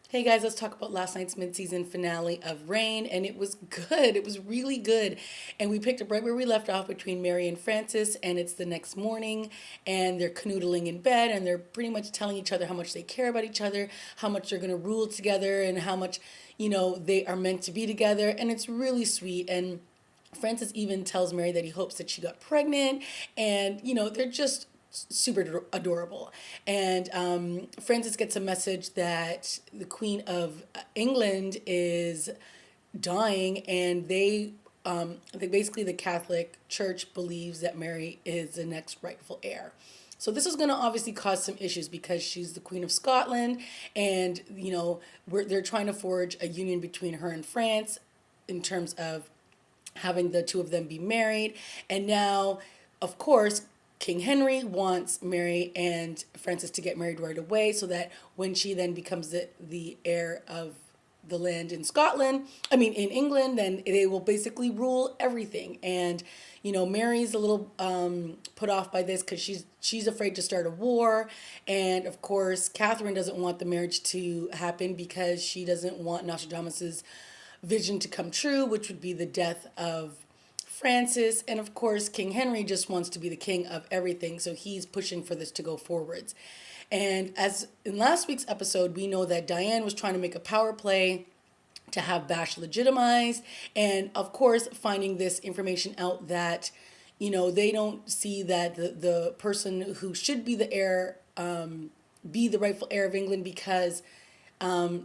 Hey guys, let's talk about last night's mid-season finale of Reign, and it was good. It was really good. And we picked up right where we left off between Mary and Francis, and it's the next morning, and they're canoodling in bed, and they're pretty much telling each other how much they care about each other, how much they're going to rule together, and how much, they are meant to be together, and it's really sweet. And Francis even tells Mary that he hopes that she got pregnant, and they're just super adorable. And Francis gets a message that the Queen of England is dying, and they basically the Catholic Church believes that Mary is the next rightful heir. So this is going to obviously cause some issues because she's the Queen of Scotland, and they're trying to forge a union between her and France in terms of having the two of them be married. And now, of course, King Henry wants Mary and Francis to get married right away so that when she then becomes the heir of the land in Scotland, in England, then they will basically rule everything. And, Mary's a little put off by this because she's afraid to start a war. And of course, Catherine doesn't want the marriage to happen because she doesn't want Nostradamus's vision to come true, which would be the death of Francis. And of course, King Henry just wants to be the king of everything, so he's pushing for this to go forwards. And as in last week's episode, we know that Diane was trying to make a power play to have Bash legitimized, and of course, finding this information out that they don't see that the person who should be the heir be the rightful heir of England because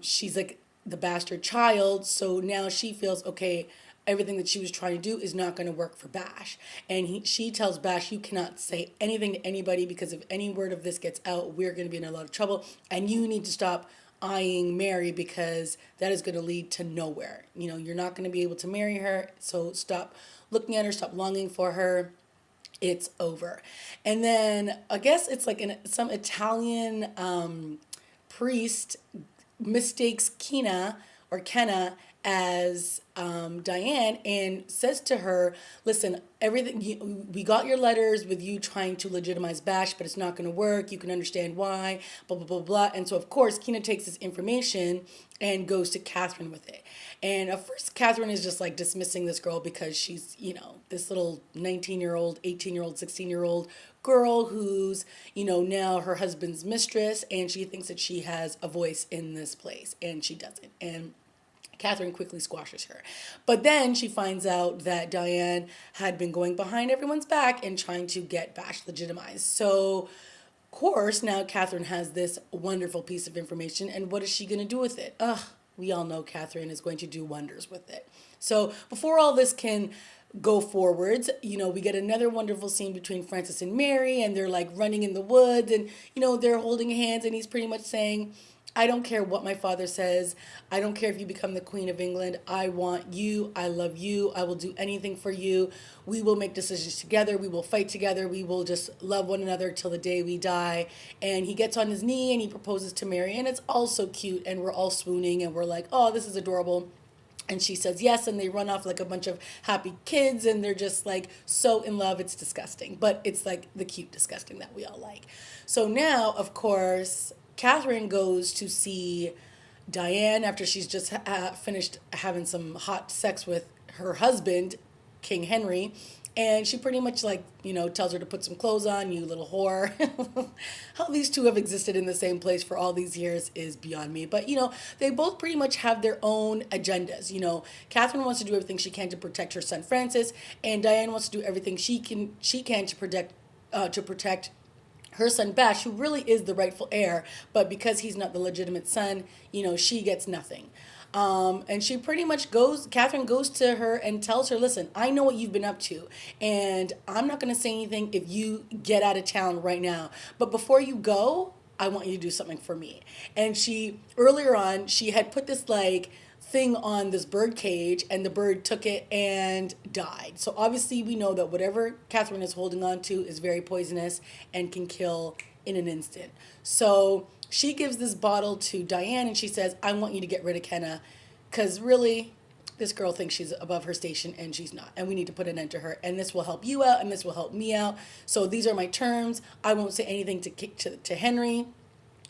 she's like the bastard child. So now she feels okay. Everything that she was trying to do is not going to work for Bash. And she tells Bash, you cannot say anything to anybody because if any word of this gets out, we're going to be in a lot of trouble. And you need to stop eyeing Mary because that is going to lead to nowhere. You're not going to be able to marry her. So stop looking at her, stop longing for her. It's over. And then I guess it's like some Italian priest mistakes Kina or Kenna as Diane and says to her, listen, we got your letters with you trying to legitimize Bash, but it's not going to work. You can understand why, blah, blah, blah, blah. And so, of course, Kina takes this information and goes to Catherine with it. And at first, Catherine is just like dismissing this girl because she's, this little 19-year-old, 18-year-old, 16-year-old girl who's, now her husband's mistress, and she thinks that she has a voice in this place, and she doesn't. And Catherine quickly squashes her. But then she finds out that Diane had been going behind everyone's back and trying to get Bash legitimized. So, of course, now Catherine has this wonderful piece of information, and what is she going to do with it? We all know Catherine is going to do wonders with it. So, before all this can go forwards, we get another wonderful scene between Francis and Mary, and they're like running in the woods, and, they're holding hands, and he's pretty much saying, I don't care what my father says. I don't care if you become the Queen of England. I want you. I love you. I will do anything for you. We will make decisions together. We will fight together. We will just love one another till the day we die. And he gets on his knee and he proposes to Mary. And it's all so cute. And we're all swooning and we're like, oh, this is adorable. And she says yes, and they run off like a bunch of happy kids, and they're just like so in love. It's disgusting, but it's like the cute disgusting that we all like. So now, of course, Catherine goes to see Diane after she's just finished having some hot sex with her husband, King Henry. And she pretty much tells her to put some clothes on, you little whore. How these two have existed in the same place for all these years is beyond me. But, they both pretty much have their own agendas. Catherine wants to do everything she can to protect her son Francis, and Diane wants to do everything she can to protect her son Bash, who really is the rightful heir, but because he's not the legitimate son, she gets nothing. And she pretty much Catherine goes to her and tells her, listen, I know what you've been up to, and I'm not going to say anything if you get out of town right now. But before you go, I want you to do something for me. And earlier on, she had put this thing on this bird cage, and the bird took it and died. So obviously we know that whatever Catherine is holding on to is very poisonous and can kill in an instant. So she gives this bottle to Diane and she says, I want you to get rid of Kenna because really this girl thinks she's above her station and she's not. And we need to put an end to her. And this will help you out and this will help me out. So these are my terms. I won't say anything to Henry.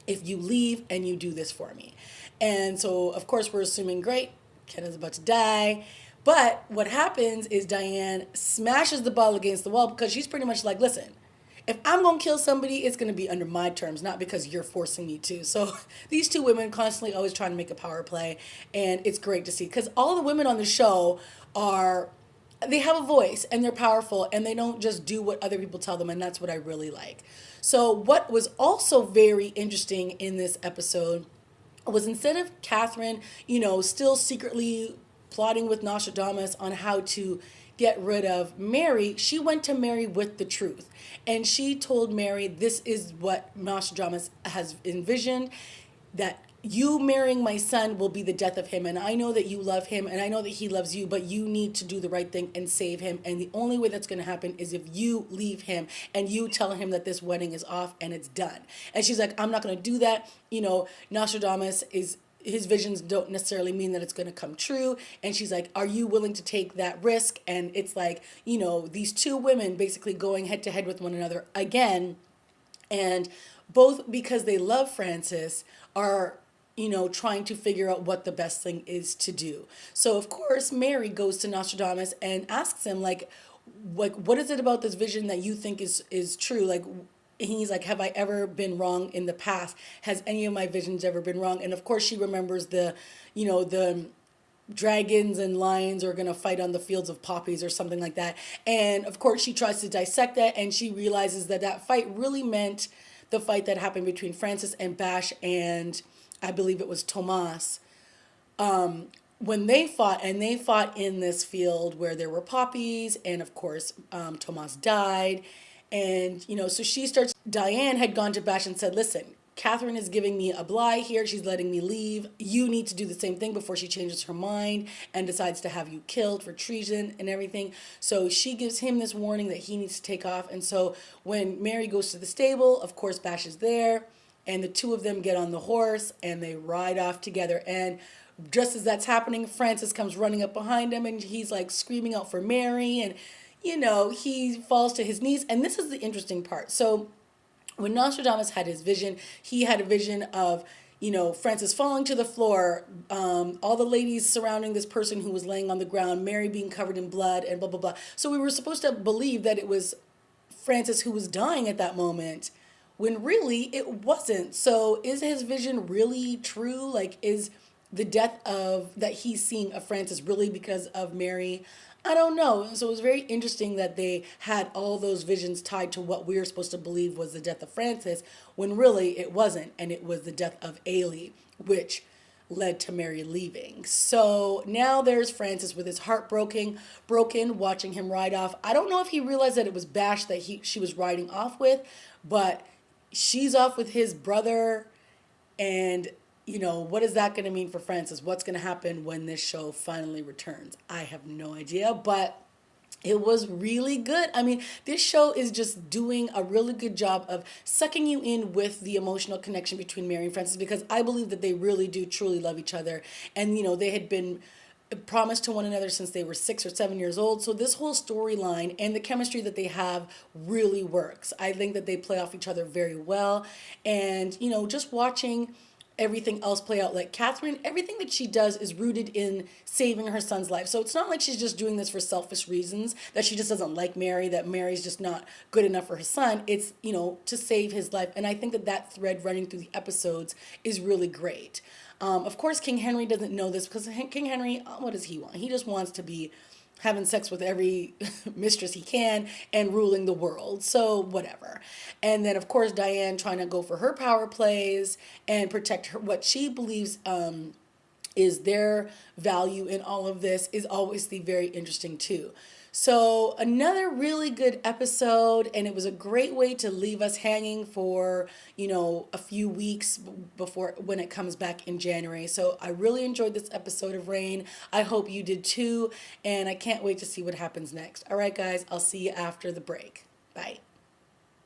if you leave and you do this for me. And so, of course, we're assuming, great, Kenna's about to die. But what happens is Diane smashes the bottle against the wall because she's pretty much like, listen, if I'm going to kill somebody, it's going to be under my terms, not because you're forcing me to. So these two women constantly always trying to make a power play. And it's great to see because all the women on the show are, they have a voice and they're powerful and they don't just do what other people tell them. And that's what I really like. So what was also very interesting in this episode was instead of Catherine, still secretly plotting with Nostradamus on how to get rid of Mary, she went to Mary with the truth. And she told Mary, this is what Nostradamus has envisioned, that you marrying my son will be the death of him. And I know that you love him and I know that he loves you, but you need to do the right thing and save him. And the only way that's going to happen is if you leave him and you tell him that this wedding is off and it's done. And she's like, I'm not going to do that. Nostradamus is, his visions don't necessarily mean that it's going to come true. And she's like, are you willing to take that risk? And it's like, these two women basically going head to head with one another again. And both, because they love Francis, are trying to figure out what the best thing is to do. So of course Mary goes to Nostradamus and asks him like what is it about this vision that you think is true? Like, he's like, have I ever been wrong in the past? Has any of my visions ever been wrong? And of course she remembers the dragons and lions are going to fight on the fields of poppies or something like that. And of course she tries to dissect that and she realizes that fight really meant the fight that happened between Francis and Bash and I believe it was Tomas, when they fought, and they fought in this field where there were poppies, and of course, Tomas died. And, so Diane had gone to Bash and said, listen, Catherine is giving me a bly here. She's letting me leave. You need to do the same thing before she changes her mind and decides to have you killed for treason and everything. So she gives him this warning that he needs to take off. And so when Mary goes to the stable, of course, Bash is there. And the two of them get on the horse and they ride off together. And just as that's happening, Francis comes running up behind him and he's like screaming out for Mary. And, he falls to his knees. And this is the interesting part. So when Nostradamus had his vision, he had a vision of, Francis falling to the floor, all the ladies surrounding this person who was laying on the ground, Mary being covered in blood and blah, blah, blah. So we were supposed to believe that it was Francis who was dying at that moment, when really it wasn't. So is his vision really true? Like, is the death that he's seeing of Francis really because of Mary? I don't know. So it was very interesting that they had all those visions tied to what we were supposed to believe was the death of Francis, when really it wasn't. And it was the death of Ailey, which led to Mary leaving. So now there's Francis with his heart broken, watching him ride off. I don't know if he realized that it was Bash that she was riding off with, but she's off with his brother. And, what is that going to mean for Francis? What's going to happen when this show finally returns? I have no idea, but it was really good. I mean, this show is just doing a really good job of sucking you in with the emotional connection between Mary and Francis, because I believe that they really do truly love each other. And, they had been promised to one another since they were 6 or 7 years old. So this whole storyline and the chemistry that they have really works. I think that they play off each other very well. And, just watching everything else play out, like Catherine, everything that she does is rooted in saving her son's life. So it's not like she's just doing this for selfish reasons, that she just doesn't like Mary, that Mary's just not good enough for her son. It's, to save his life. And I think that thread running through the episodes is really great. Of course, King Henry doesn't know this, because King Henry, what does he want? He just wants to be having sex with every mistress he can and ruling the world. So whatever. And then, of course, Diane trying to go for her power plays and protect her, what she believes is their value in all of this, is obviously very interesting too. So another really good episode, and it was a great way to leave us hanging for, a few weeks before, when it comes back in January. So I really enjoyed this episode of Reign. I hope you did too, and I can't wait to see what happens next. All right, guys, I'll see you after the break. Bye.